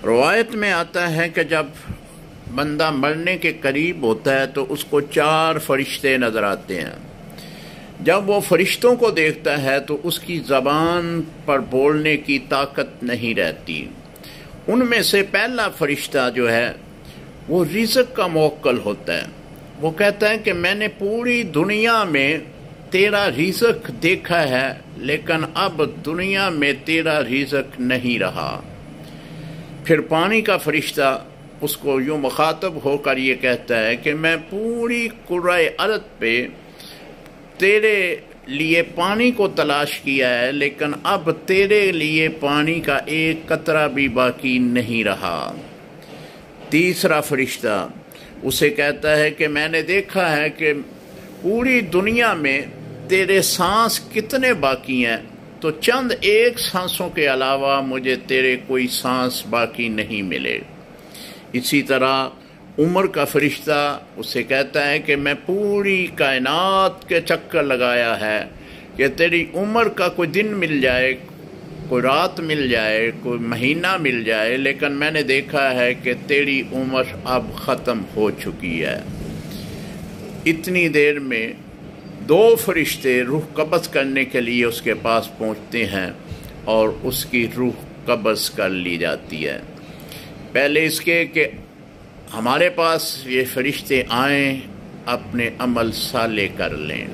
روایت میں آتا ہے کہ جب بندہ مرنے کے قریب ہوتا ہے تو اس کو 4 فرشتے نظر آتے ہیں۔ جب وہ فرشتوں کو دیکھتا ہے تو اس کی زبان پر بولنے کی طاقت نہیں رہتی۔ ان میں سے پہلا فرشتہ جو ہے وہ رزق کا موکل ہوتا ہے۔ وہ کہتا ہے کہ میں نے پوری دنیا میں تیرا رزق دیکھا ہے، لیکن اب دنیا میں تیرا رزق نہیں رہا۔ پھر پانی کا فرشتہ اس کو یوں مخاطب ہو کر یہ کہتا ہے کہ میں پوری کرۂ ارض پہ تیرے لیے پانی کو تلاش کیا ہے، لیکن اب تیرے لیے پانی کا ایک قطرہ بھی باقی نہیں رہا۔ تیسرا فرشتہ اسے کہتا ہے کہ میں نے دیکھا ہے کہ پوری دنیا میں تیرے سانس کتنے باقی ہیں، تو چند ایک سانسوں کے علاوہ مجھے تیرے کوئی سانس باقی نہیں ملے۔ اسی طرح عمر کا فرشتہ اسے کہتا ہے کہ میں پوری کائنات کے چکر لگایا ہے کہ تیری عمر کا کوئی دن مل جائے، کوئی رات مل جائے، کوئی مہینہ مل جائے، لیکن میں نے دیکھا ہے کہ تیری عمر اب ختم ہو چکی ہے۔ اتنی دیر میں 2 فرشتے روح قبض کرنے کے لیے اس کے پاس پہنچتے ہیں اور اس کی روح قبض کر لی جاتی ہے۔ پہلے اس کے کہ ہمارے پاس یہ فرشتے آئیں، اپنے عمل صالح کر لیں۔